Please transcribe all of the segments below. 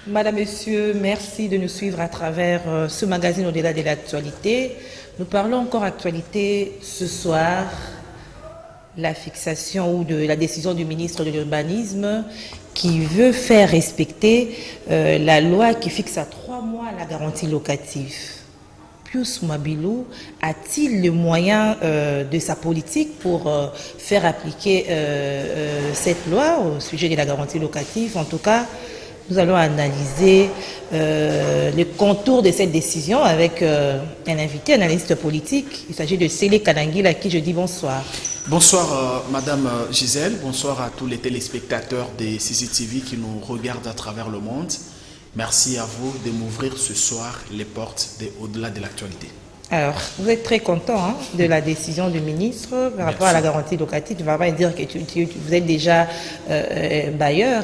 Madame, Monsieur, merci de nous suivre à travers ce magazine Au-delà de l'actualité. Nous parlons encore actualité ce soir, la fixation ou de la décision du ministre de l'Urbanisme qui veut faire respecter la loi qui fixe à 3 mois la garantie locative. Pius Mwabilou a-t-il les moyens de sa politique pour faire appliquer cette loi au sujet de la garantie locative? En tout cas, nous allons analyser les contours de cette décision avec un invité, un analyste politique. Il s'agit de Sélé Kanangil, à qui je dis bonsoir. Bonsoir Madame Gisèle, bonsoir à tous les téléspectateurs des CCTV qui nous regardent à travers le monde. Merci à vous de m'ouvrir ce soir les portes au-delà de l'actualité. Alors, vous êtes très content de la décision du ministre par rapport à la garantie locative. Tu ne vas pas dire que vous êtes déjà bailleur.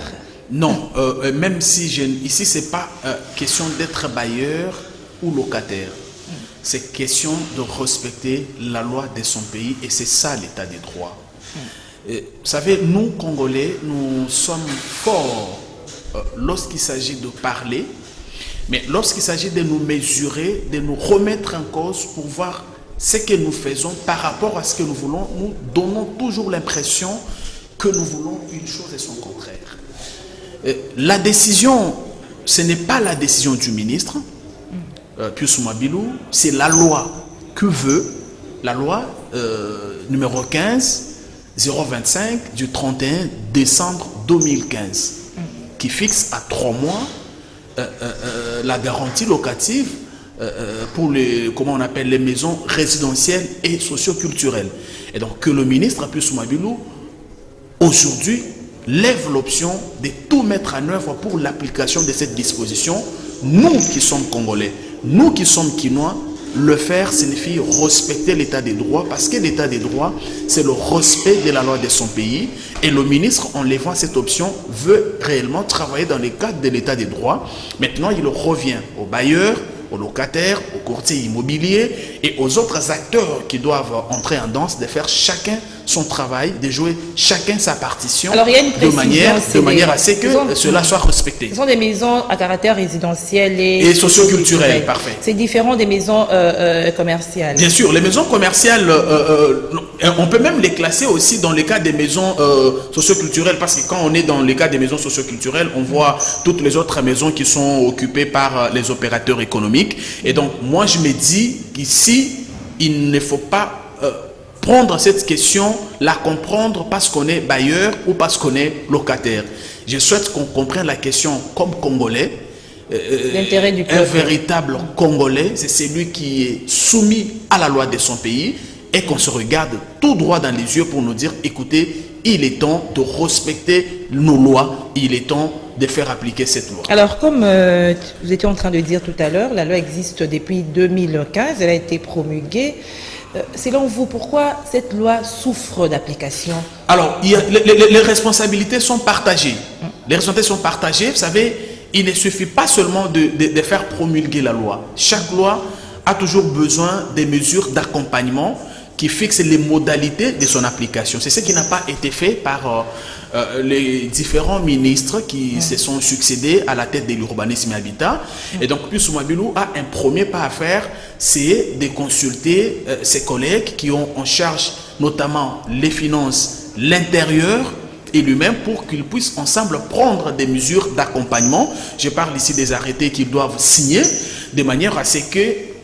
Non, même si ici, ce n'est pas question d'être bailleur ou locataire. C'est question de respecter la loi de son pays et c'est ça l'état des droits. Vous savez, nous, Congolais, nous sommes forts lorsqu'il s'agit de parler, mais lorsqu'il s'agit de nous mesurer, de nous remettre en cause pour voir ce que nous faisons par rapport à ce que nous voulons, nous donnons toujours l'impression que nous voulons une chose et son contraire. La décision, ce n'est pas la décision du ministre, Pius Mwabilou, c'est la loi que veut, la loi numéro 15-025 du 31 décembre 2015, qui fixe à 3 mois la garantie locative pour les, comment on appelle, les maisons résidentielles et socioculturelles. Et donc que le ministre Pius Mwabilou, aujourd'hui, lève l'option de tout mettre en œuvre pour l'application de cette disposition. Nous qui sommes Congolais, nous qui sommes Quinois, le faire signifie respecter l'état des droits, parce que l'état des droits, c'est le respect de la loi de son pays. Et le ministre, en levant cette option, veut réellement travailler dans le cadre de l'état des droits. Maintenant, il revient aux bailleurs, aux locataires, aux courtiers immobiliers et aux autres acteurs qui doivent entrer en danse, de faire chacun son travail, de jouer chacun sa partition. Alors, il y a une de manière à ce que cela soit respecté. Ce sont des maisons à caractère résidentiel et socioculturel, parfait. C'est différent des maisons commerciales. Bien sûr, les maisons commerciales, on peut même les classer aussi dans le cas des maisons socioculturelles, parce que quand on est dans le cas des maisons socioculturelles, on voit toutes les autres maisons qui sont occupées par les opérateurs économiques. Et donc, moi, je me dis qu'ici, il ne faut pas prendre cette question, la comprendre parce qu'on est bailleur ou parce qu'on est locataire. Je souhaite qu'on comprenne la question comme Congolais. L'intérêt du peuple. Un véritable Congolais, c'est celui qui est soumis à la loi de son pays et qu'on se regarde tout droit dans les yeux pour nous dire, écoutez, il est temps de respecter nos lois, il est temps de faire appliquer cette loi. Alors, comme vous étiez en train de dire tout à l'heure, la loi existe depuis 2015, elle a été promulguée. Selon vous, pourquoi cette loi souffre d'application? Alors, les responsabilités sont partagées. Les responsabilités sont partagées. Vous savez, il ne suffit pas seulement de faire promulguer la loi. Chaque loi a toujours besoin des mesures d'accompagnement qui fixent les modalités de son application. C'est ce qui n'a pas été fait par les différents ministres qui se sont succédés à la tête de l'urbanisme et habitat. Et donc, Pius Mwabilou a un premier pas à faire, c'est de consulter ses collègues qui ont en charge notamment les finances, l'intérieur et lui-même pour qu'ils puissent ensemble prendre des mesures d'accompagnement. Je parle ici des arrêtés qu'ils doivent signer de manière à ce que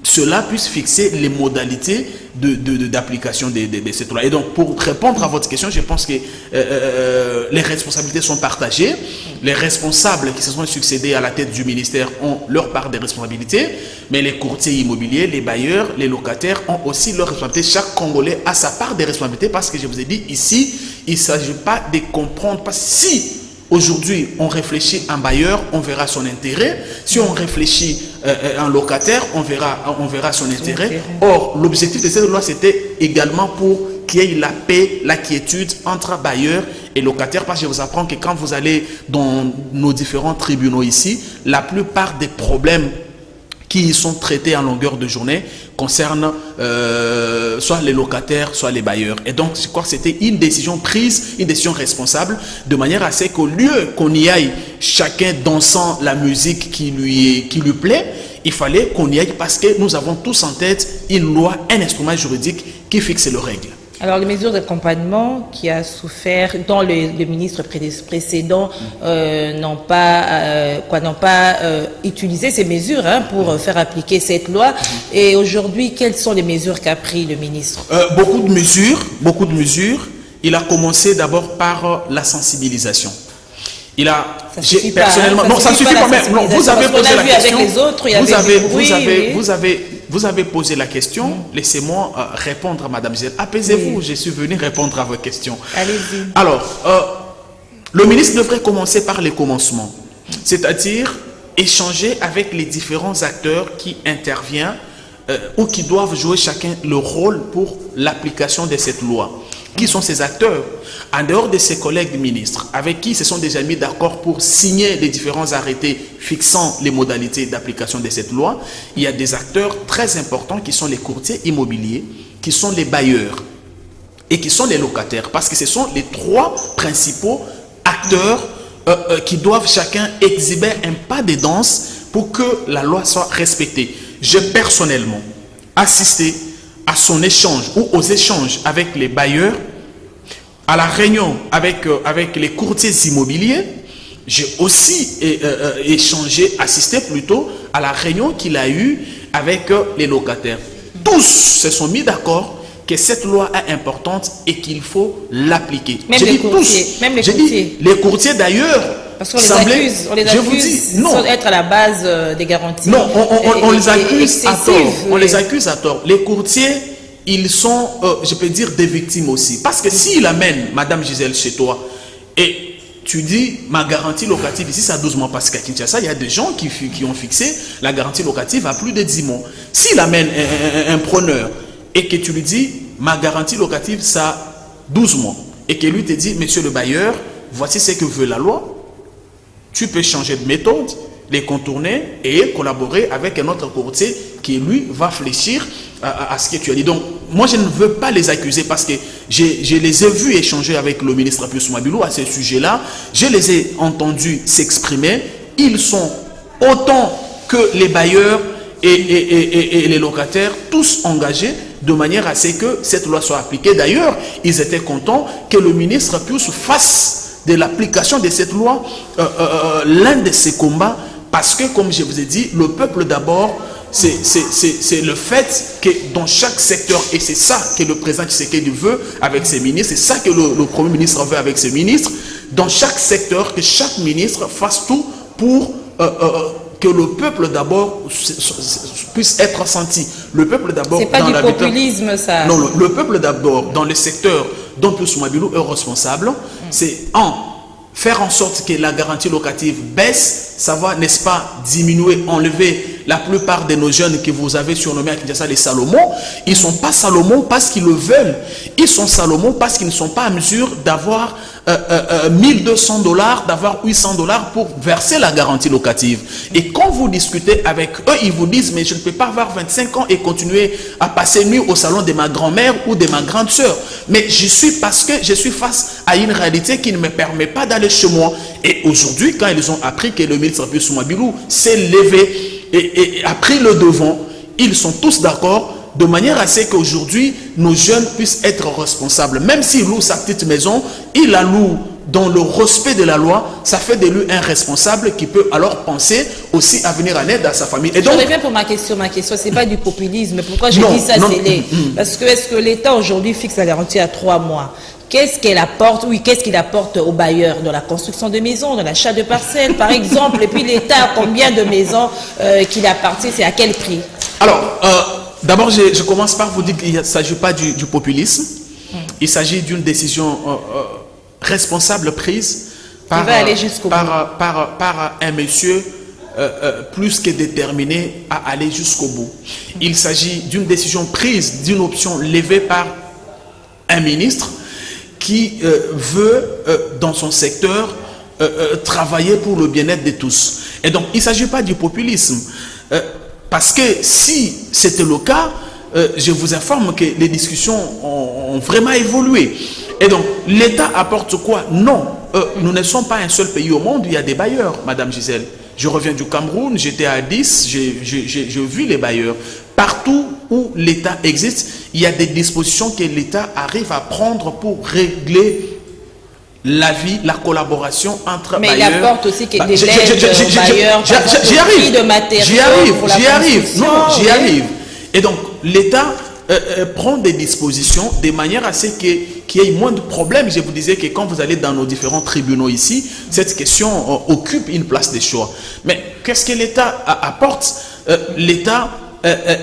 cela puisse fixer les modalités d'application de cette loi. Et donc, pour répondre à votre question, je pense que les responsabilités sont partagées. Les responsables qui se sont succédés à la tête du ministère ont leur part des responsabilités, mais les courtiers immobiliers, les bailleurs, les locataires ont aussi leur responsabilité. Chaque Congolais a sa part des responsabilités, parce que je vous ai dit ici, il ne s'agit pas de comprendre, parce que si aujourd'hui on réfléchit un bailleur, on verra son intérêt. Si on réfléchit un locataire, on verra son intérêt. Or, l'objectif de cette loi, c'était également pour qu'il y ait la paix, la quiétude entre bailleurs et locataires. Parce que je vous apprends que quand vous allez dans nos différents tribunaux ici, la plupart des problèmes qui sont traités en longueur de journée concernent soit les locataires, soit les bailleurs. Et donc, je crois que c'était une décision prise, une décision responsable, de manière à ce qu'au lieu qu'on y aille chacun dansant la musique qui lui plaît, il fallait qu'on y aille parce que nous avons tous en tête une loi, un instrument juridique qui fixe les règles. Alors, les mesures d'accompagnement qui a souffert, dont le ministre précédent n'ont pas utilisé ces mesures pour faire appliquer cette loi. Et aujourd'hui, quelles sont les mesures qu'a pris le ministre? Beaucoup de mesures. Il a commencé d'abord par la sensibilisation. Il a, personnellement, non, ça ne suffit pas même. Non, vous avez posé la question. Vous avez posé la question. Laissez-moi répondre à Madame Gisèle. Apaisez-vous, oui. Je suis venu répondre à vos questions. Allez-y. Alors, le ministre devrait commencer par les commencements, c'est-à-dire échanger avec les différents acteurs qui interviennent ou qui doivent jouer chacun le rôle pour l'application de cette loi. Qui sont ces acteurs? En dehors de ses collègues ministres, avec qui se sont déjà mis d'accord pour signer les différents arrêtés fixant les modalités d'application de cette loi, il y a des acteurs très importants qui sont les courtiers immobiliers, qui sont les bailleurs et qui sont les locataires. Parce que ce sont les trois principaux acteurs qui doivent chacun exhiber un pas de danse pour que la loi soit respectée. J'ai personnellement assisté à son échange ou aux échanges avec les bailleurs, à la réunion avec les courtiers immobiliers. J'ai aussi assisté plutôt à la réunion qu'il a eue avec les locataires. Tous se sont mis d'accord que cette loi est importante et qu'il faut l'appliquer. Même les courtiers. Même les courtiers. Les courtiers d'ailleurs. Parce qu'on les accuse d'être à la base des garanties. Non, on les accuse à tort. Oui. On les accuse à tort. Les courtiers, ils sont, je peux dire, des victimes aussi. Parce que s'il amène Madame Gisèle chez toi et tu dis, ma garantie locative ici, c'est à 12 mois. Parce qu'à Kinshasa, il y a des gens qui ont fixé la garantie locative à plus de 10 mois. S'il amène un preneur et que tu lui dis, ma garantie locative, c'est à 12 mois. Et que lui te dit, monsieur le bailleur, voici ce que veut la loi. Tu peux changer de méthode, les contourner et collaborer avec un autre courtier qui, lui, va fléchir à ce que tu as dit. Donc, moi, je ne veux pas les accuser parce que je les ai vus échanger avec le ministre Pius Mwabilou à ce sujet-là. Je les ai entendus s'exprimer. Ils sont autant que les bailleurs et les locataires, tous engagés de manière à ce que cette loi soit appliquée. D'ailleurs, ils étaient contents que le ministre Pius fasse de l'application de cette loi l'un de ses combats, parce que, comme je vous ai dit, le peuple d'abord, c'est le fait que dans chaque secteur, et c'est ça que le président Tshisekedi veut avec ses ministres, c'est ça que le Premier ministre veut avec ses ministres, dans chaque secteur, que chaque ministre fasse tout pour que le peuple d'abord puisse être senti. Le peuple d'abord... C'est pas du populisme, ça. Non, le peuple d'abord, dans le secteur dont Pius Mwabilou est responsable, c'est faire en sorte que la garantie locative baisse, ça va, n'est-ce pas, diminuer, enlever la plupart de nos jeunes que vous avez surnommés à Kinshasa les Salomon. Ils ne sont pas Salomon parce qu'ils le veulent. Ils sont Salomon parce qu'ils ne sont pas en mesure d'avoir 1200 $, d'avoir 800 $ pour verser la garantie locative. Et quand vous discutez avec eux, ils vous disent, mais je ne peux pas avoir 25 ans et continuer à passer nuit au salon de ma grand-mère ou de ma grande sœur. Mais parce que je suis face à une réalité qui ne me permet pas d'aller chez moi. Et aujourd'hui, quand ils ont appris que le ministre Pius Mwabilou s'est levé et a pris le devant, ils sont tous d'accord de manière à ce qu'aujourd'hui, nos jeunes puissent être responsables. Même s'il loue sa petite maison, il la loue dans le respect de la loi, ça fait de lui un responsable qui peut alors penser aussi à venir en aide à sa famille. Et donc, je reviens pour ma question, c'est pas du populisme. Pourquoi je dis ça, c'est parce que est-ce que l'État aujourd'hui fixe la garantie à 3 mois? Qu'est-ce qu'il apporte, qu'est-ce qu'il apporte aux bailleurs dans la construction de maisons, dans l'achat de parcelles, par exemple? Et puis l'État, combien de maisons qu'il appartient, c'est à quel prix? Alors, d'abord, je commence par vous dire qu'il ne s'agit pas du populisme. Il s'agit d'une décision responsable prise par un monsieur plus que déterminé à aller jusqu'au bout. Il s'agit d'une décision prise, d'une option levée par un ministre qui veut, dans son secteur, travailler pour le bien-être de tous. Et donc, il ne s'agit pas du populisme. parce que si c'était le cas, je vous informe que les discussions ont vraiment évolué. Et donc, l'État apporte quoi? Non, nous ne sommes pas un seul pays au monde où il y a des bailleurs, Madame Gisèle. Je reviens du Cameroun, j'étais à 10, j'ai vu les bailleurs. Partout où l'État existe, il y a des dispositions que l'État arrive à prendre pour régler la vie, la collaboration entre mais bailleurs. Mais il apporte aussi des aides bailleurs, j'y arrive, de matériaux, j'y arrive. Et donc, l'État prend des dispositions de manière à ce qu'il y ait moins de problèmes. Je vous disais que quand vous allez dans nos différents tribunaux ici, cette question occupe une place de choix. Mais qu'est-ce que l'État apporte? L'État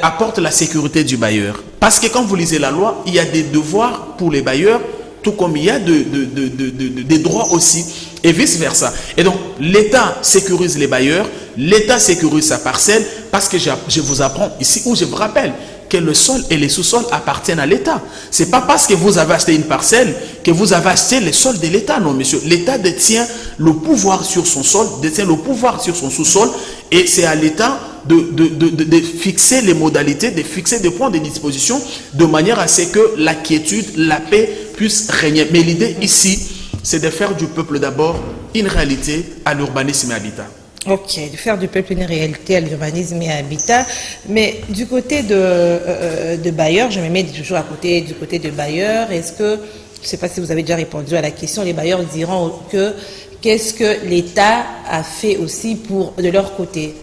apporte la sécurité du bailleur. Parce que quand vous lisez la loi, il y a des devoirs pour les bailleurs, tout comme il y a des droits aussi, et vice-versa. Et donc, l'État sécurise les bailleurs, l'État sécurise sa parcelle, parce que je vous apprends ici, ou je vous rappelle, que le sol et les sous-sols appartiennent à l'État. Ce n'est pas parce que vous avez acheté une parcelle que vous avez acheté les sols de l'État. Non, monsieur. L'État détient le pouvoir sur son sol, détient le pouvoir sur son sous-sol, et c'est à l'État de fixer les modalités, de fixer des points de disposition, de manière à ce que la quiétude, la paix puisse régner. Mais l'idée ici, c'est de faire du peuple d'abord une réalité à l'urbanisme et habitat. Ok, de faire du peuple une réalité à l'urbanisme et à l'habitat. Mais du côté de bailleurs, je me mets toujours du côté de bailleurs. Est-ce que, je ne sais pas si vous avez déjà répondu à la question, les bailleurs diront que qu'est-ce que l'État a fait aussi de leur côté?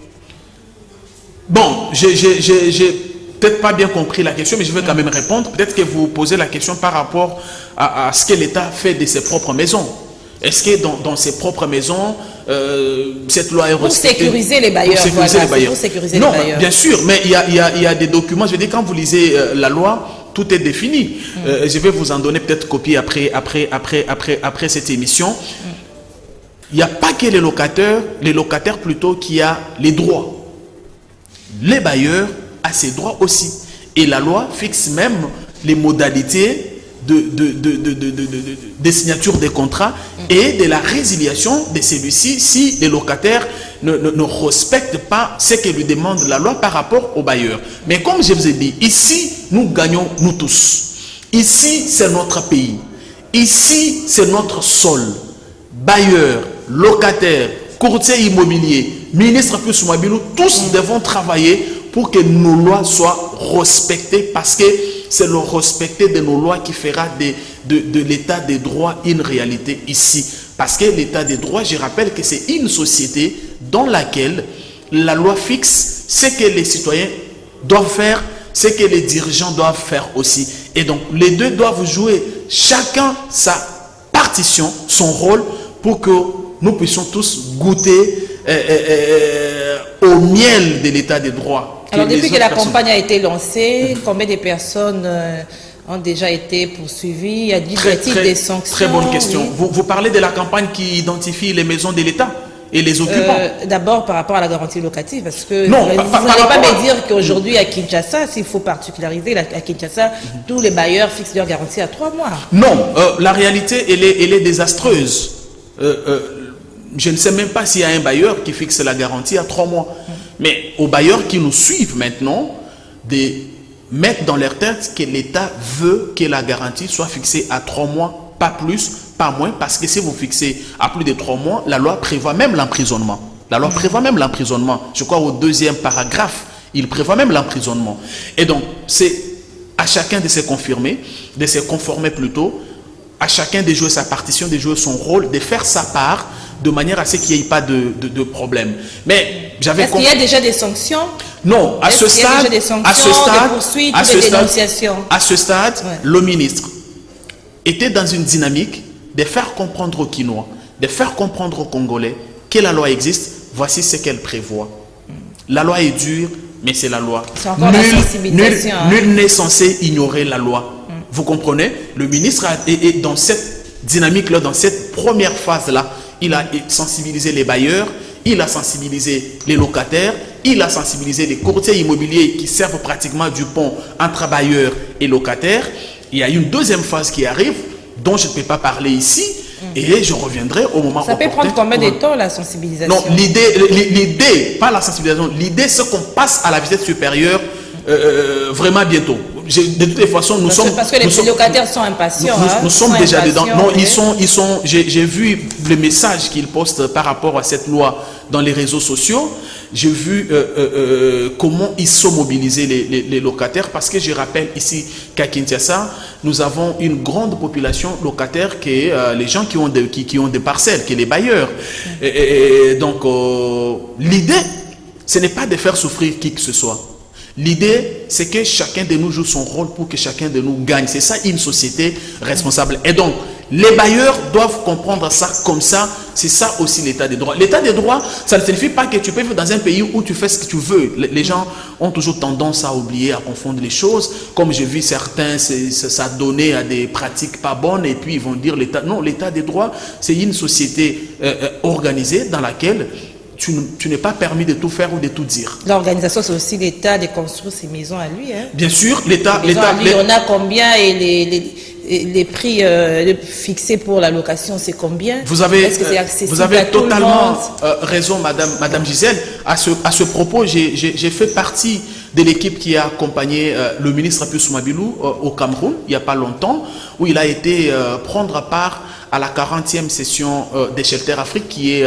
Bon, j'ai peut-être pas bien compris la question, mais je vais quand même répondre. Peut-être que vous posez la question par rapport à ce que l'État fait de ses propres maisons. Est-ce que dans ses propres maisons, cette loi est respectée? Pour sécuriser les bailleurs. Pour sécuriser les bailleurs. Pour sécuriser non, les bailleurs. Bien sûr, mais il y a des documents. Je veux dire, quand vous lisez la loi, tout est défini. Je vais vous en donner peut-être copie après cette émission. Il n'y a pas que les locataires plutôt qui a les droits. Les bailleurs ont ses droits aussi. Et la loi fixe même les modalités des signatures des contrats et de la résiliation de celui-ci si les locataires ne respectent pas ce que lui demande la loi par rapport aux bailleurs. Mais comme je vous ai dit, ici, nous gagnons nous tous. Ici, c'est notre pays. Ici, c'est notre sol. Bailleurs, locataires, courtiers immobiliers, ministres plus mobiles, tous devons travailler pour que nos lois soient respectées, parce que c'est le respect de nos lois qui fera de l'état des droits une réalité ici. Parce que l'état des droits, je rappelle que c'est une société dans laquelle la loi fixe ce que les citoyens doivent faire, ce que les dirigeants doivent faire aussi. Et donc, les deux doivent jouer chacun sa partition, son rôle, pour que nous puissions tous goûter au miel de l'état des droits. Alors, depuis que la campagne a été lancée, combien de personnes ont déjà été poursuivies? Y a-t-il des sanctions? Très bonne question. Oui. Vous parlez de la campagne qui identifie les maisons de l'État et les occupants. D'abord, par rapport à la garantie locative, parce que non, vous n'allez pas me dire qu'aujourd'hui à Kinshasa, s'il faut particulariser, à Kinshasa, tous les bailleurs fixent leur garantie à 3 mois. Non, la réalité, elle est désastreuse. Je ne sais même pas s'il y a un bailleur qui fixe la garantie à 3 mois. Mais aux bailleurs qui nous suivent maintenant, de mettre dans leur tête que l'État veut que la garantie soit fixée à 3 mois, pas plus, pas moins, parce que si vous fixez à plus de 3 mois, la loi prévoit même l'emprisonnement. La loi prévoit même l'emprisonnement. Je crois au 2e paragraphe, il prévoit même l'emprisonnement. Et donc, c'est à chacun de se confirmer, de se conformer plutôt, à chacun de jouer sa partition, de jouer son rôle, de faire sa part, de manière à ce qu'il n'y ait pas de problème. Mais j'avais compris. Est-ce qu'il y a déjà des sanctions? Non, à ce stade, ouais. Le ministre était dans une dynamique de faire comprendre aux Kinois, de faire comprendre aux Congolais que la loi existe, voici ce qu'elle prévoit. La loi est dure, mais c'est la loi. C'est encore la sensibilisation. Nul n'est censé ignorer la loi. Vous comprenez? Le ministre est dans cette dynamique-là, dans cette première phase-là. Il a sensibilisé les bailleurs, il a sensibilisé les locataires, il a sensibilisé les courtiers immobiliers qui servent pratiquement du pont entre bailleurs et locataires. Il y a une deuxième phase qui arrive, dont je ne peux pas parler ici, Et je reviendrai au moment Ça peut prendre combien de temps la sensibilisation? Non, l'idée, pas la sensibilisation, l'idée c'est qu'on passe à la vitesse supérieure vraiment bientôt. De toutes les façons, parce que les locataires sont impatients. Nous sommes déjà dedans. Non, j'ai vu le message qu'ils postent par rapport à cette loi dans les réseaux sociaux. J'ai vu comment ils sont mobilisés les locataires, parce que je rappelle ici qu'à Kinshasa, nous avons une grande population locataire qui est les gens qui ont des parcelles, qui est les bailleurs. Donc, l'idée, ce n'est pas de faire souffrir qui que ce soit. L'idée, c'est que chacun de nous joue son rôle pour que chacun de nous gagne. C'est ça une société responsable. Et donc, les bailleurs doivent comprendre ça comme ça. C'est ça aussi l'état des droits. L'état des droits, ça ne signifie pas que tu peux vivre dans un pays où tu fais ce que tu veux. Les gens ont toujours tendance à oublier, à confondre les choses. Comme j'ai vu certains, ça donnait à des pratiques pas bonnes et puis ils vont dire l'état. Non, l'état des droits, c'est une société organisée dans laquelle tu n'es pas permis de tout faire ou de tout dire. L'organisation, c'est aussi l'État de construire ses maisons à lui. Hein. Bien sûr, l'État... On a combien et les prix fixés pour la location, c'est combien? Vous avez totalement raison, Madame Gisèle. À ce propos, j'ai fait partie de l'équipe qui a accompagné le ministre Pius Mabilou au Cameroun, il n'y a pas longtemps, où il a été prendre part à la 40e session des Shelter Afrique, qui est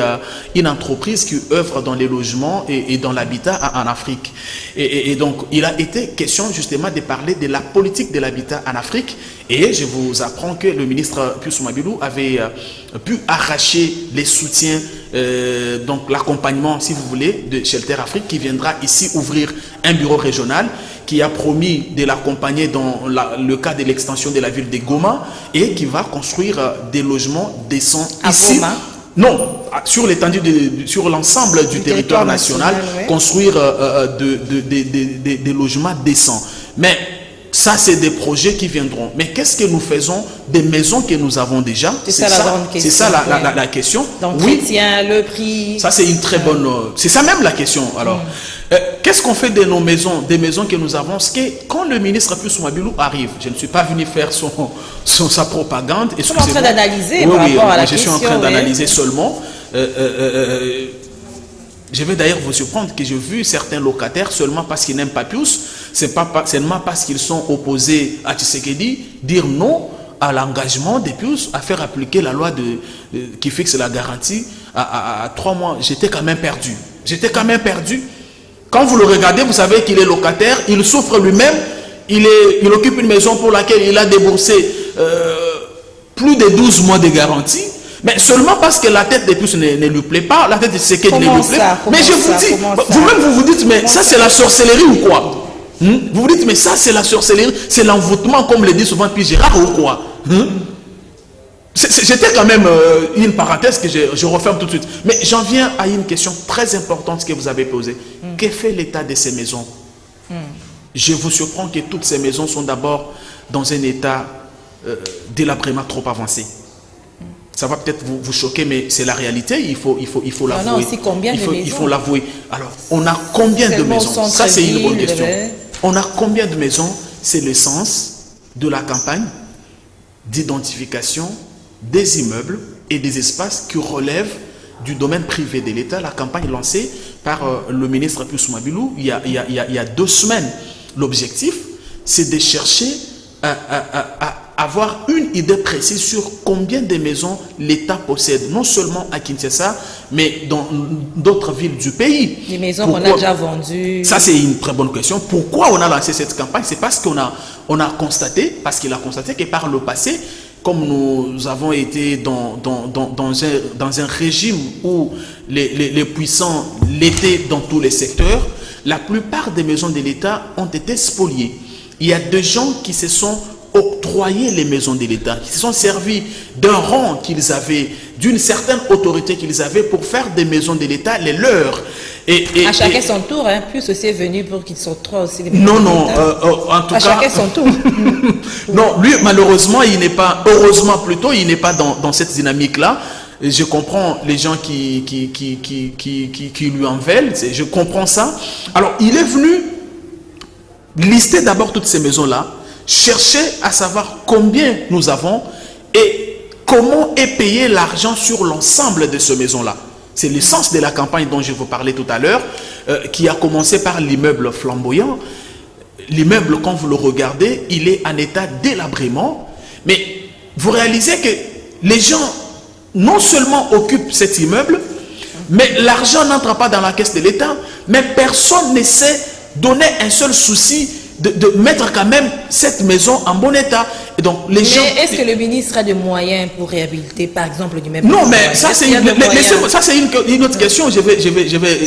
une entreprise qui œuvre dans les logements et dans l'habitat en Afrique. Et donc, il a été question justement de parler de la politique de l'habitat en Afrique. Et je vous apprends que le ministre Pius Mabilou avait pu arracher les soutiens, donc l'accompagnement, si vous voulez, de Shelter Afrique, qui viendra ici ouvrir un bureau régional, qui a promis de l'accompagner dans le cas de l'extension de la ville de Goma, et qui va construire des logements décents ici. Goma. Non, sur l'étendue, sur l'ensemble du territoire national, ouais. Construire des logements décents. Mais ça, c'est des projets qui viendront. Mais qu'est-ce que nous faisons des maisons que nous avons déjà? C'est ça la grande question. C'est ça la question. L'entretien, oui. Le prix. Ça, c'est une très bonne... C'est ça même la question. Alors, qu'est-ce qu'on fait de nos maisons, des maisons que nous avons? Parce que quand le ministre Pius Mabilou arrive, je ne suis pas venu faire sa propagande. Je suis en train d'analyser par rapport à la question. Je suis en train d'analyser seulement. Je vais d'ailleurs vous surprendre que j'ai vu certains locataires seulement parce qu'ils n'aiment pas Pius, c'est seulement parce qu'ils sont opposés à Tshisekedi, dire non à l'engagement de Pius à faire appliquer la loi qui fixe la garantie à 3 mois. J'étais quand même perdu. Quand vous le regardez, vous savez qu'il est locataire, il souffre lui-même, il occupe une maison pour laquelle il a déboursé plus de 12 mois de garantie. Mais seulement parce que la tête de Pius ne lui plaît pas, la tête de Tshisekedi ne lui plaît pas. Mais je vous dis, vous-même vous dites, mais ça c'est la sorcellerie ou quoi? Vous vous dites, mais ça c'est la sorcellerie, c'est l'envoûtement, comme le dit souvent Pierre Gérard ou quoi? J'étais quand même une parenthèse que je referme tout de suite. Mais j'en viens à une question très importante que vous avez posée. Que fait l'état de ces maisons? Je vous surprends que toutes ces maisons sont d'abord dans un état délabrement trop avancé. Ça va peut-être vous choquer, mais c'est la réalité, il faut l'avouer. Il faut l'avouer. Alors, on a combien de maisons? Ça, c'est une bonne question. On a combien de maisons? C'est l'essence de la campagne d'identification des immeubles et des espaces qui relèvent du domaine privé de l'État. La campagne lancée par le ministre Pius Mabilou il y a 2 semaines. L'objectif, c'est de chercher à avoir une idée précise sur combien de maisons l'État possède, non seulement à Kinshasa, mais dans d'autres villes du pays. Les maisons qu'on a déjà vendues. Ça, c'est une très bonne question. Pourquoi on a lancé cette campagne? C'est parce qu'on a constaté, qu'il a constaté que par le passé, comme nous avons été dans un régime où les puissants l'étaient dans tous les secteurs, la plupart des maisons de l'État ont été spoliées. Il y a des gens qui se sont octroyer les maisons de l'État, qui se sont servis d'un rang qu'ils avaient, d'une certaine autorité qu'ils avaient pour faire des maisons de l'État les leurs. À chacun son tour, hein. Plus aussi est venu pour qu'ils s'octroient aussi les maisons de l'État. En tout cas... chacun son tour. Non, lui, malheureusement, il n'est pas, heureusement plutôt, il n'est pas dans cette dynamique-là. Je comprends les gens qui lui en veulent, je comprends ça. Alors, il est venu lister d'abord toutes ces maisons-là, chercher à savoir combien nous avons et comment est payé l'argent sur l'ensemble de ces maisons-là. C'est le sens de la campagne dont je vous parlais tout à l'heure, qui a commencé par l'immeuble flamboyant. L'immeuble, quand vous le regardez, il est en état délabrement. Mais vous réalisez que les gens non seulement occupent cet immeuble, mais l'argent n'entre pas dans la caisse de l'État, mais personne ne sait donner un seul souci de mettre quand même cette maison en bon état. Et donc, les gens... est-ce que le ministre a des moyens pour réhabiliter, par exemple, l'immeuble? Non, mais ça, c'est une autre question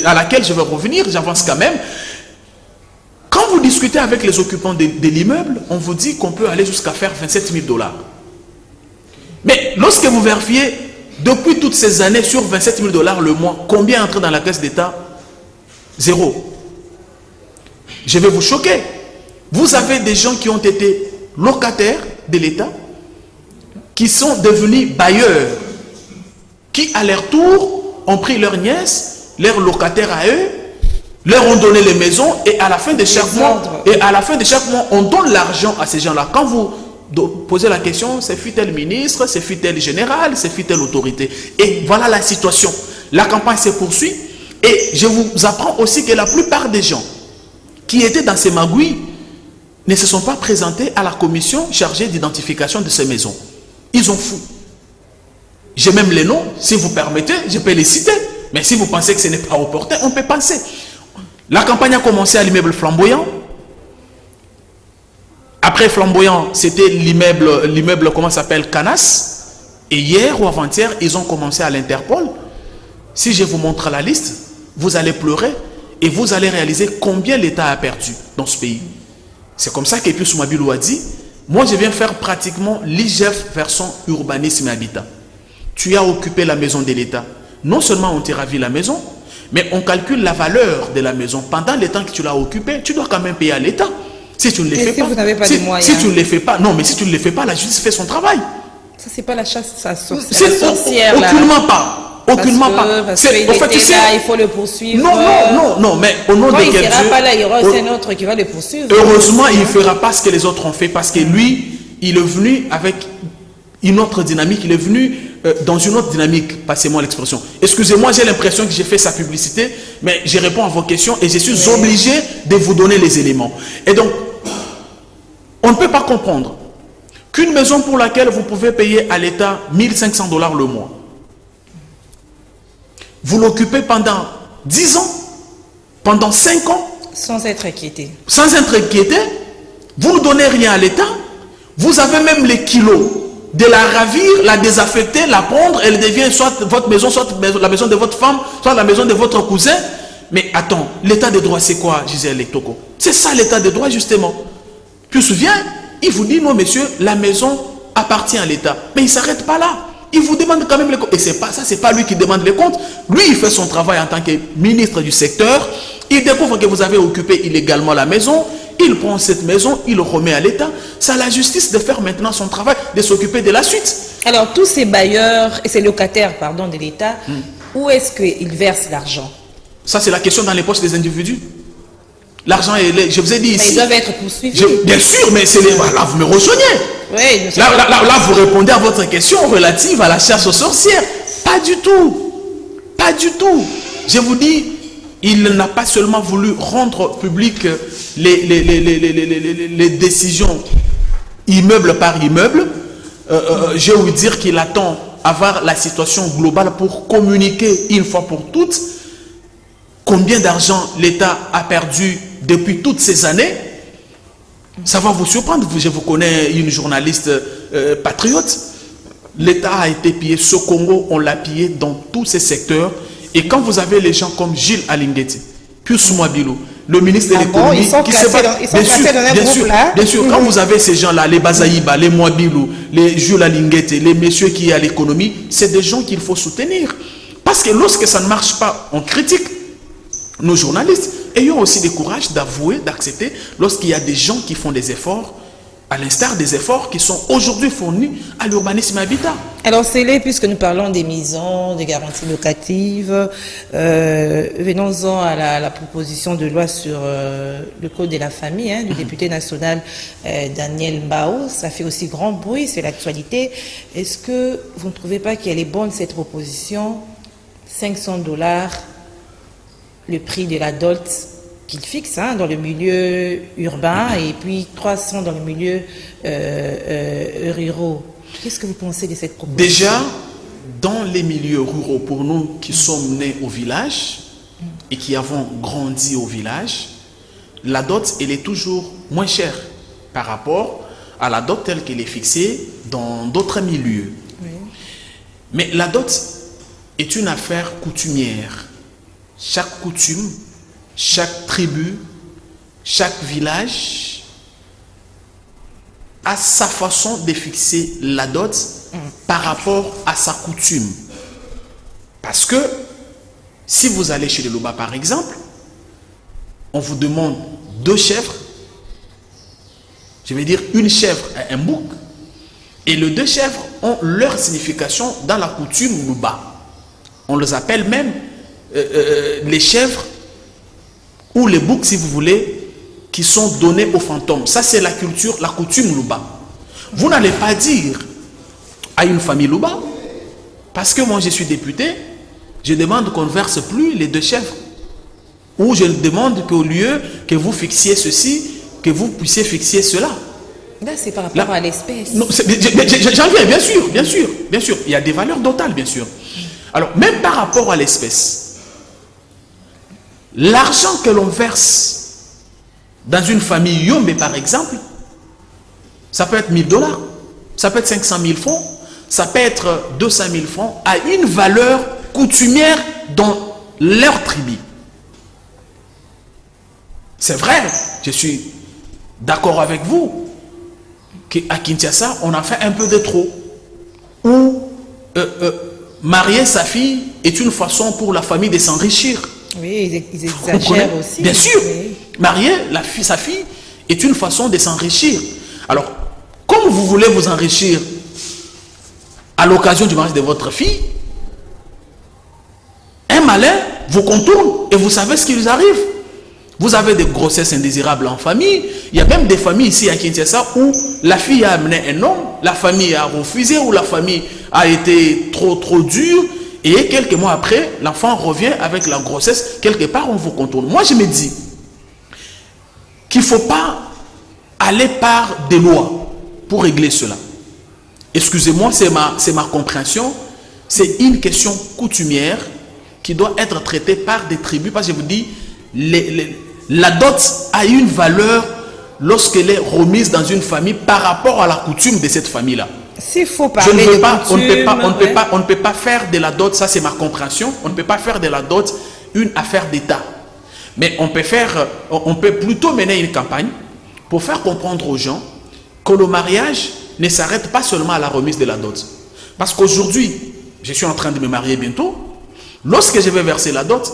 à laquelle je vais revenir, j'avance quand même. Quand vous discutez avec les occupants de l'immeuble, on vous dit qu'on peut aller jusqu'à faire 27 000 $. Mais lorsque vous vérifiez, depuis toutes ces années, sur 27 000 $ le mois, combien entre dans la caisse d'État? Zéro. Je vais vous choquer. Vous avez des gens qui ont été locataires de l'État, qui sont devenus bailleurs, qui à leur tour ont pris leurs nièces, leurs locataires à eux, leur ont donné les maisons, et à la fin de chaque mois, on donne l'argent à ces gens-là. Quand vous posez la question, c'est fut tel ministre, c'est fut tel général, c'est fut telle autorité. Et voilà la situation. La campagne se poursuit, et je vous apprends aussi que la plupart des gens qui étaient dans ces magouilles ne se sont pas présentés à la commission chargée d'identification de ces maisons. Ils ont fou. J'ai même les noms, si vous permettez, je peux les citer. Mais si vous pensez que ce n'est pas opportun, on peut penser. La campagne a commencé à l'immeuble flamboyant. Après flamboyant, c'était l'immeuble, comment ça s'appelle, Canas. Et hier ou avant-hier, ils ont commencé à l'Interpol. Si je vous montre la liste, vous allez pleurer et vous allez réaliser combien l'État a perdu dans ce pays. C'est comme ça qu'Epius Oumabilou a dit, moi je viens faire pratiquement l'IGF version urbanisme et habitat. Tu as occupé la maison de l'État. Non seulement on t'a ravi la maison, mais on calcule la valeur de la maison. Pendant le temps que tu l'as occupée, tu dois quand même payer à l'État. Si tu ne le fais pas, vous n'avez pas de moyens. Si tu ne le fais pas, non, mais si tu ne le fais pas, la justice fait son travail. Ça, c'est pas la chasse à C'est sorcière, là. Aucunement pas. Aucunement pas. Parce qu'il était là, il faut le poursuivre. Non, mais au nom de Dieu. Dieu. Il ne sera pas là, il y aura aussi un autre qui va le poursuivre. Heureusement, il ne fera pas ce que les autres ont fait, parce que lui, il est venu avec une autre dynamique, il est venu dans une autre dynamique, passez-moi l'expression. Excusez-moi, j'ai l'impression que j'ai fait sa publicité, mais je réponds à vos questions et je suis obligé de vous donner les éléments. Et donc, on ne peut pas comprendre qu'une maison pour laquelle vous pouvez payer à l'État 1 500 $ le mois, vous l'occupez pendant 10 ans, pendant 5 ans, sans être inquiété. Sans être inquiété, vous ne donnez rien à l'État, vous avez même les kilos de la ravir, la désaffecter, la prendre, elle devient soit votre maison, soit la maison de votre femme, soit la maison de votre cousin. Mais attends, l'état de droit c'est quoi, Gisèle Toko? C'est ça l'état de droit justement. Tu te souviens, il vous dit non monsieur, la maison appartient à l'État. Mais il ne s'arrête pas là. Il vous demande quand même les comptes. Et c'est pas ça, c'est pas lui qui demande les comptes. Lui, il fait son travail en tant que ministre du secteur. Il découvre que vous avez occupé illégalement la maison. Il prend cette maison, il le remet à l'État. C'est à la justice de faire maintenant son travail, de s'occuper de la suite. Alors, tous ces bailleurs et ces locataires, pardon, de l'État, où est-ce qu'ils versent l'argent? Ça, c'est la question dans les poches des individus. L'argent, je vous ai dit ici. Mais ils doivent être poursuivis. Bien sûr, mais c'est là, vous me rejoignez. Oui, là, vous répondez à votre question relative à la chasse aux sorcières. Pas du tout. Pas du tout. Je vous dis, il n'a pas seulement voulu rendre public les décisions immeuble par immeuble. Je vais vous dire qu'il attend avoir la situation globale pour communiquer une fois pour toutes combien d'argent l'État a perdu depuis toutes ces années. Ça va vous surprendre. Je vous connais une journaliste patriote. L'État a été pillé. Ce Congo, on l'a pillé dans tous ces secteurs. Et quand vous avez les gens comme Gilles Alingueti, Pius Oumabilou, le ministre de l'économie, qui se bat, bien sûr, quand vous avez ces gens-là, les Bazaïba, les Mouabilou, les Jules Alingueti, les messieurs qui sont à l'économie, c'est des gens qu'il faut soutenir. Parce que lorsque ça ne marche pas, on critique. Nos journalistes, ayons aussi le courage d'avouer, d'accepter, lorsqu'il y a des gens qui font des efforts, à l'instar des efforts qui sont aujourd'hui fournis à l'urbanisme habitat. Alors, Célé, puisque nous parlons des maisons, des garanties locatives, venons-en à la proposition de loi sur le code de la famille du député national Daniel Mbao. Ça fait aussi grand bruit, c'est l'actualité. Est-ce que vous ne trouvez pas qu'elle est bonne, cette proposition? 500 $, le prix de la dot qu'il fixe dans le milieu urbain, et puis 300 dans le milieu ruraux. Qu'est-ce que vous pensez de cette proposition? Déjà, dans les milieux ruraux, pour nous qui sommes nés au village et qui avons grandi au village, la dot, elle est toujours moins chère par rapport à la dot telle qu'elle est fixée dans d'autres milieux. Oui. Mais la dot est une affaire coutumière. Chaque coutume, chaque tribu, chaque village a sa façon de fixer la dot par rapport à sa coutume. Parce que si vous allez chez les Loba par exemple, on vous demande 2 chèvres, je vais dire une chèvre et un bouc, et les 2 chèvres ont leur signification dans la coutume Loba. On les appelle même les chèvres ou les boucs, si vous voulez, qui sont donnés aux fantômes. Ça, c'est la culture, la coutume Luba. Vous n'allez pas dire à une famille Luba, parce que moi je suis député, je demande qu'on ne verse plus les 2 chèvres. Ou je demande qu'au lieu que vous fixiez ceci, que vous puissiez fixer cela. Là, c'est par rapport à l'espèce. J'en viens, bien sûr, bien sûr, bien sûr. Il y a des valeurs totales, bien sûr. Alors, même par rapport à l'espèce, l'argent que l'on verse dans une famille Yombe, par exemple, ça peut être 1000 $, ça peut être 500 000 francs, ça peut être 200 000 francs, à une valeur coutumière dans leur tribu. C'est vrai, je suis d'accord avec vous, qu'à Kinshasa, on a fait un peu de trop. Où marier sa fille est une façon pour la famille de s'enrichir. Oui, ils exagèrent aussi. Bien sûr, oui. Marier sa fille est une façon de s'enrichir. Alors, comme vous voulez vous enrichir à l'occasion du mariage de votre fille, un malin vous contourne et vous savez ce qui vous arrive. Vous avez des grossesses indésirables en famille. Il y a même des familles ici à Kinshasa où la fille a amené un homme, la famille a refusé, ou la famille a été trop dure. Et quelques mois après, l'enfant revient avec la grossesse. Quelque part, on vous contourne. Moi, je me dis qu'il ne faut pas aller par des lois pour régler cela. Excusez-moi, c'est ma compréhension. C'est une question coutumière qui doit être traitée par des tribus. Parce que je vous dis, la dot a une valeur lorsqu'elle est remise dans une famille par rapport à la coutume de cette famille-là. S'il faut parler de coutume, on ne peut pas faire de la dot, ça c'est ma compréhension, on ne peut pas faire de la dot une affaire d'État. Mais on peut plutôt mener une campagne pour faire comprendre aux gens que le mariage ne s'arrête pas seulement à la remise de la dot. Parce qu'aujourd'hui, je suis en train de me marier bientôt, lorsque je vais verser la dot,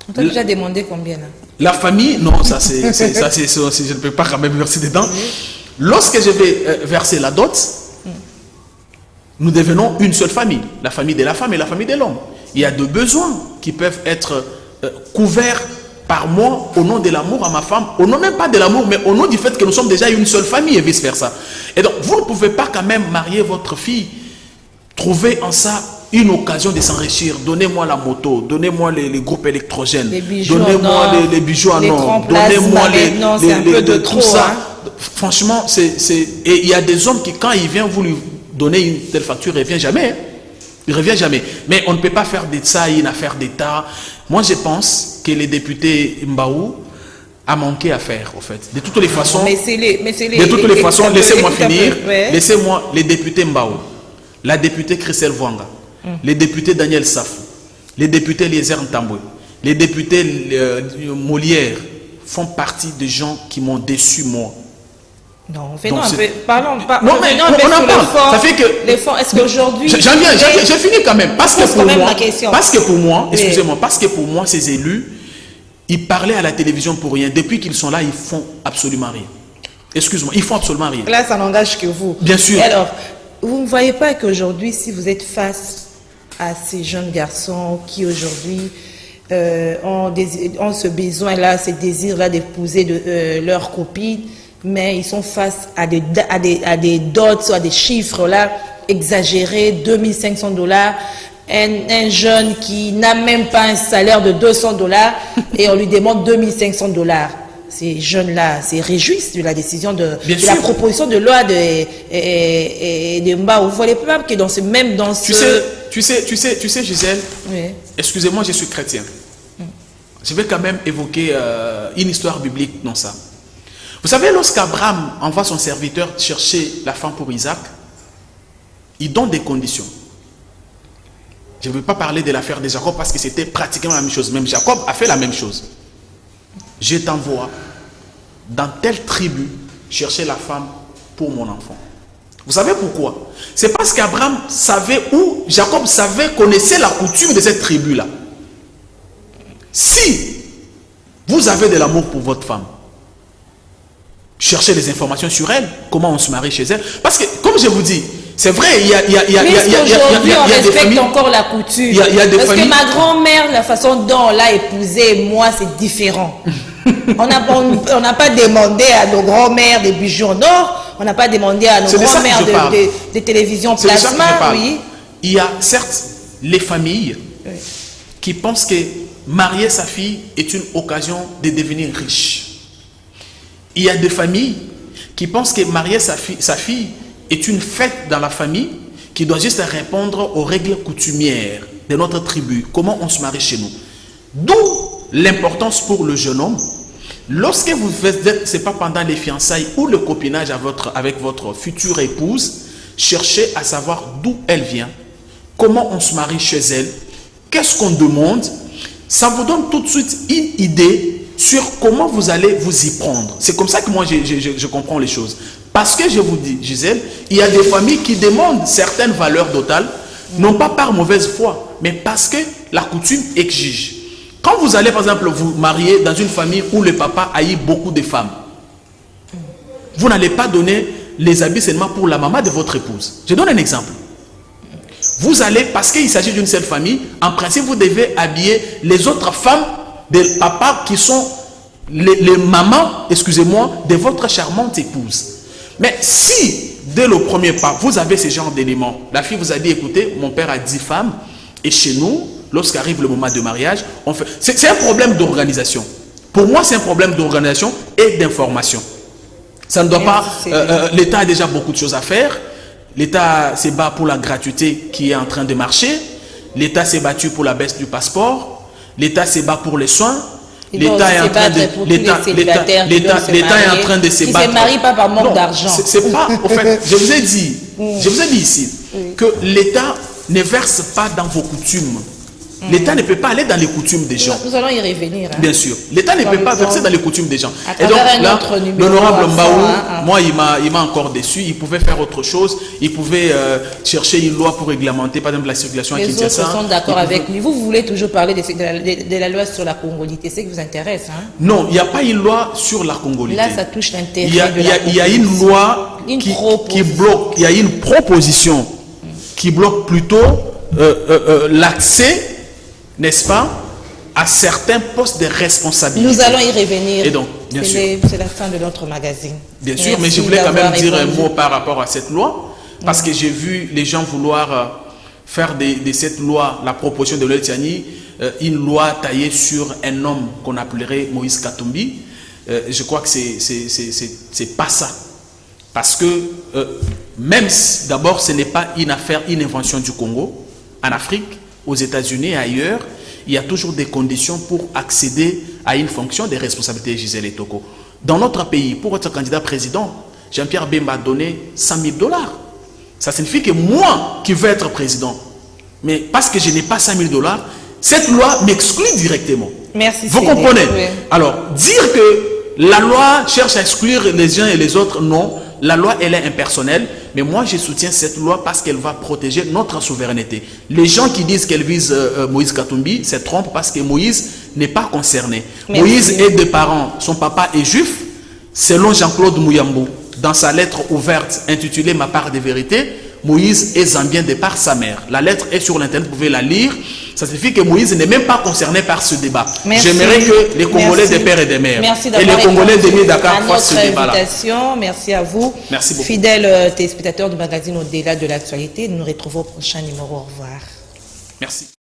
on t'a déjà demandé combien là? La famille, non, ça c'est, je ne peux pas quand même verser dedans. Oui. Lorsque je vais verser la dot, nous devenons une seule famille, la famille de la femme et la famille de l'homme. Il y a 2 besoins qui peuvent être couverts par moi au nom de l'amour à ma femme, au nom même pas de l'amour, mais au nom du fait que nous sommes déjà une seule famille et vice-versa. Et donc, vous ne pouvez pas quand même marier votre fille, trouver en ça une occasion de s'enrichir. Donnez-moi la moto, donnez-moi les groupes électrogènes, donnez-moi les bijoux en or, donnez-moi tout ça. Hein? Franchement, et il y a des hommes qui, quand ils viennent vous lui donner une telle facture, il ne revient jamais. Hein? Il ne revient jamais. Mais on ne peut pas faire de ça une affaire d'État. Moi, je pense que les députés Mbao a manqué à faire, au fait. De toutes les façons, laissez-moi finir. Ouais. Laissez-moi, les députés Mbao, la députée Christelle Vwanga, les députés Daniel Safou, les députés Eliezer Ntambwe, les députés Molière font partie des gens qui m'ont déçu, moi. Non, parlons pas. Non, mais on en parle. Ça fait que les fonds, est-ce qu'aujourd'hui... J'ai fini quand même. Parce que pour moi, excusez-moi, parce que pour moi, ces élus, ils parlaient à la télévision pour rien. Depuis qu'ils sont là, ils font absolument rien. Excuse-moi, ils font absolument rien. Là, ça n'engage que vous. Bien sûr. Et alors, vous ne voyez pas qu'aujourd'hui, si vous êtes face à ces jeunes garçons qui aujourd'hui ont ce besoin-là, ce désir-là d'épouser leur copine, mais ils sont face à des dots, à des chiffres-là exagérés, 2500 $. Un jeune qui n'a même pas un salaire de 200 $ et on lui demande 2500 $. Ces jeunes-là se réjouissent de la décision de la proposition de loi de Mbao. Vous voyez pas que dans ce même... Tu sais, Gisèle, oui. Excusez-moi, je suis chrétien. Je vais quand même évoquer une histoire biblique dans ça. Vous savez, lorsqu'Abraham envoie son serviteur chercher la femme pour Isaac, il donne des conditions. Je ne veux pas parler de l'affaire de Jacob parce que c'était pratiquement la même chose. Même Jacob a fait la même chose. Je t'envoie dans telle tribu chercher la femme pour mon enfant. Vous savez pourquoi? C'est parce qu'Abraham savait où, Jacob connaissait la coutume de cette tribu-là. Si vous avez de l'amour pour votre femme, cherchez des informations sur elle, comment on se marie chez elle. Parce que, comme je vous dis, c'est vrai, il y a on respecte encore la coutume. Parce que ma grand-mère, la façon dont on l'a épousée, moi, c'est différent. On n'a pas demandé à nos grands-mères des bijoux en or, on n'a pas demandé à nos grands-mères de télévision plasma. Oui. Il y a certes les familles qui pensent que marier sa fille est une occasion de devenir riche. Il y a des familles qui pensent que marier sa fille est une fête dans la famille qui doit juste répondre aux règles coutumières de notre tribu. Comment on se marie chez nous. D'où l'importance pour le jeune homme. Lorsque vous faites, ce n'est pas pendant les fiançailles ou le copinage avec votre future épouse, cherchez à savoir d'où elle vient, comment on se marie chez elle, qu'est-ce qu'on demande. Ça vous donne tout de suite une idée sur comment vous allez vous y prendre. C'est comme ça que moi je comprends les choses. Parce que je vous dis, Gisèle, il y a des familles qui demandent certaines valeurs totales, non pas par mauvaise foi, mais parce que la coutume exige. Quand vous allez par exemple vous marier dans une famille où le papa haït beaucoup de femmes, vous n'allez pas donner les habits seulement pour la maman de votre épouse. Je donne un exemple. Vous allez, parce qu'il s'agit d'une seule famille, en principe vous devez habiller les autres femmes des papas qui sont les mamans, excusez-moi, de votre charmante épouse. Mais si, dès le premier pas, vous avez ce genre d'éléments, la fille vous a dit, écoutez, mon père a 10 femmes, et chez nous, lorsqu'arrive le moment de mariage, on fait... C'est un problème d'organisation. Pour moi, c'est un problème d'organisation et d'information. Ça ne doit pas... L'État a déjà beaucoup de choses à faire. L'État se bat pour la gratuité qui est en train de marcher. L'État s'est battu pour la baisse du passeport. L'État se bat pour les soins. L'État est en train de se battre. Qui ne se marient pas par manque d'argent. C'est pas, en fait, je vous ai dit ici que l'État ne verse pas dans vos coutumes. L'État ne peut pas aller dans les coutumes des gens. Nous allons y revenir. Bien sûr. L'État ne peut pas verser dans les coutumes des gens. Et donc là, l'honorable Mbao, moi, il m'a encore déçu. Il pouvait faire autre chose. Il pouvait chercher une loi pour réglementer, par exemple, la circulation à Kinshasa. Les autres sont d'accord avec lui. Vous voulez toujours parler de la loi sur la congolité. C'est ce qui vous intéresse, hein? Non, il n'y a pas une loi sur la congolité. Là, ça touche l'intérêt de la Il y a une loi qui bloque. Il y a une proposition qui bloque plutôt l'accès, n'est-ce pas, à certains postes de responsabilité. Nous allons y revenir. Et donc, bien sûr. C'est la fin de notre magazine. Bien sûr, mais je voulais quand même dire un mot par rapport à cette loi, parce que j'ai vu les gens vouloir faire de cette loi, la proposition de l'Eltiani, une loi taillée sur un homme qu'on appellerait Moïse Katumbi. Je crois que c'est pas ça. Parce que même d'abord, ce n'est pas une affaire, une invention du Congo. En Afrique, aux États-Unis et ailleurs, il y a toujours des conditions pour accéder à une fonction de responsabilité, Gisèle Etoko. Dans notre pays, pour être candidat président, Jean-Pierre Bemba a donné 100 000 $. Ça signifie que moi, qui veux être président, mais parce que je n'ai pas 100 000 $, cette loi m'exclut directement. Merci. Vous comprenez? Oui. Alors, dire que la loi cherche à exclure les uns et les autres, non. La loi, elle est impersonnelle, mais moi, je soutiens cette loi parce qu'elle va protéger notre souveraineté. Les gens qui disent qu'elle vise Moïse Katumbi se trompent parce que Moïse n'est pas concerné. Merci. Moïse est de parents, son papa est juif, Selon Jean-Claude Mouyambo, dans sa lettre ouverte intitulée « Ma part de vérité », Moïse est zambien de par sa mère. La lettre est sur l'internet, vous pouvez la lire. Ça signifie que Moïse n'est même pas concerné par ce débat. J'aimerais que les Congolais des pères et des mères et les Congolais des Dakar fassent ce débat-là. Merci à vous. Merci beaucoup. Fidèles téléspectateurs du magazine Au-delà de l'actualité, nous nous retrouvons au prochain numéro. Au revoir. Merci.